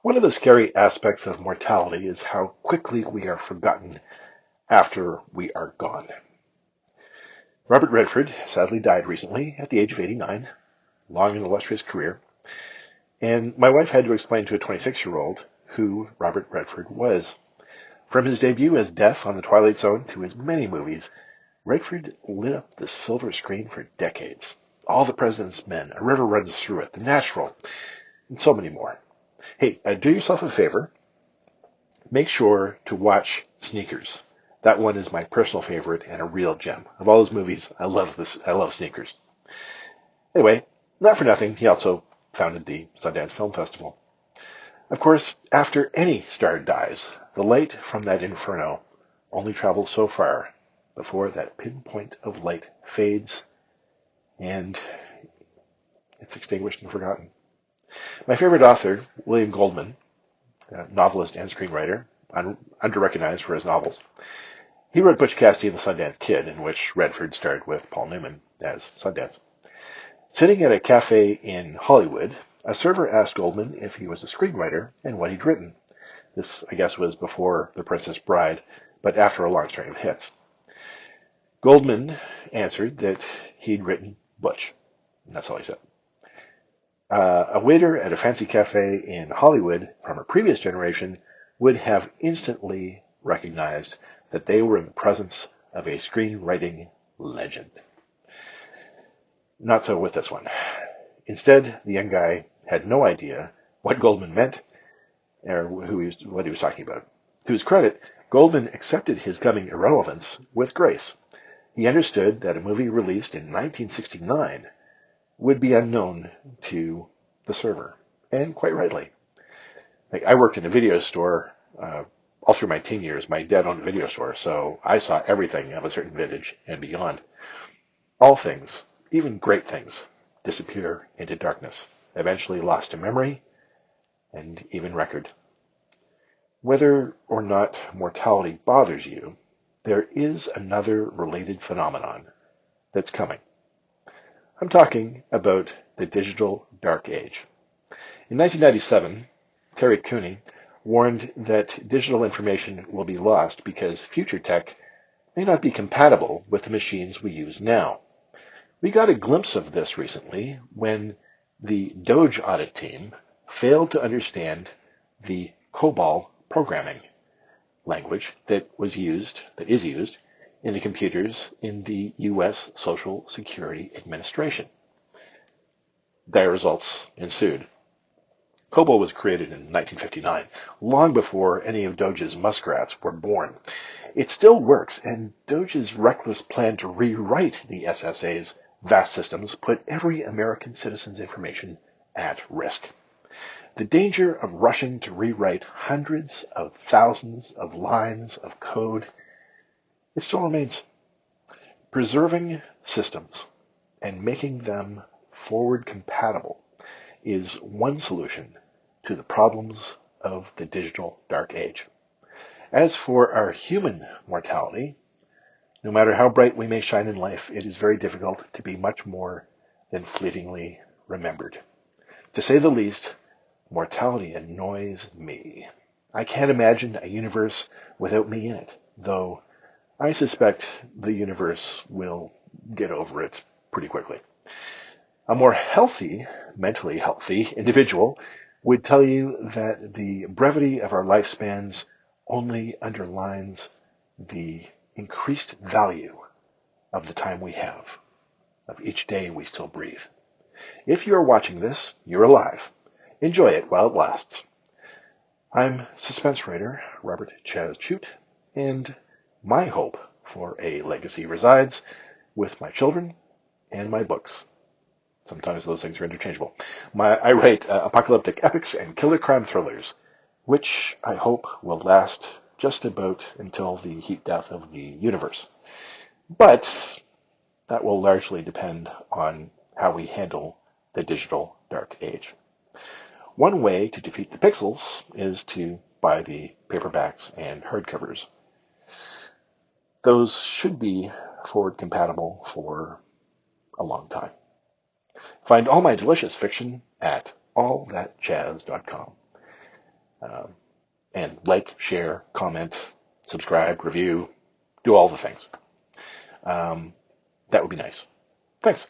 One of the scary aspects of mortality is how quickly we are forgotten after we are gone. Robert Redford sadly died recently at the age of 89, long and illustrious career, and my wife had to explain to a 26-year-old who Robert Redford was. From his debut as Death on The Twilight Zone to his many movies, Redford lit up the silver screen for decades. All the President's Men, A River Runs Through It, The Natural, and so many more. Hey, do yourself a favor. Make sure to watch Sneakers. That one is my personal favorite and a real gem. Of all his movies, I love Sneakers. Anyway, not for nothing, he also founded the Sundance Film Festival. Of course, after any star dies, the light from that inferno only travels so far before that pinpoint of light fades and it's extinguished and forgotten. My favorite author, William Goldman, novelist and screenwriter, underrecognized for his novels, he wrote Butch Cassidy and the Sundance Kid, in which Redford starred with Paul Newman as Sundance. Sitting at a cafe in Hollywood, a server asked Goldman if he was a screenwriter and what he'd written. This, I guess, was before The Princess Bride, but after a long string of hits. Goldman answered that he'd written Butch. And that's all he said. A waiter at a fancy cafe in Hollywood from a previous generation would have instantly recognized that they were in the presence of a screenwriting legend. Not so with this one. Instead, the young guy had no idea what Goldman meant or what he was talking about. To his credit, Goldman accepted his coming irrelevance with grace. He understood that a movie released in 1969 would be unknown to the server, and quite rightly. I worked in a video store all through my teen years. My dad owned a video store, so I saw everything of a certain vintage and beyond. All things, even great things, disappear into darkness, eventually lost to memory and even record. Whether or not mortality bothers you, there is another related phenomenon that's coming. I'm talking about the digital dark age. In 1997, Terry Cooney warned that digital information will be lost because future tech may not be compatible with the machines we use now. We got a glimpse of this recently when the Doge audit team failed to understand the COBOL programming language that is used in the computers in the U.S. Social Security Administration. Dire results ensued. COBOL was created in 1959, long before any of Doge's muskrats were born. It still works, and Doge's reckless plan to rewrite the SSA's vast systems put every American citizen's information at risk. The danger of rushing to rewrite hundreds of thousands of lines of code, it still remains. Preserving systems and making them forward compatible is one solution to the problems of the digital dark age. As for our human mortality, no matter how bright we may shine in life, it is very difficult to be much more than fleetingly remembered. To say the least, mortality annoys me. I can't imagine a universe without me in it, though I suspect the universe will get over it pretty quickly. A more healthy, mentally healthy individual would tell you that the brevity of our lifespans only underlines the increased value of the time we have, of each day we still breathe. If you're watching this, you're alive. Enjoy it while it lasts. I'm suspense writer Robert Chaz Chute, and my hope for a legacy resides with my children and my books. Sometimes those things are interchangeable. I write apocalyptic epics and killer crime thrillers, which I hope will last just about until the heat death of the universe. But that will largely depend on how we handle the digital dark age. One way to defeat the pixels is to buy the paperbacks and hardcovers. Those should be forward compatible for a long time. Find all my delicious fiction at allthatjazz.com. And like, share, comment, subscribe, review, do all the things. That would be nice. Thanks.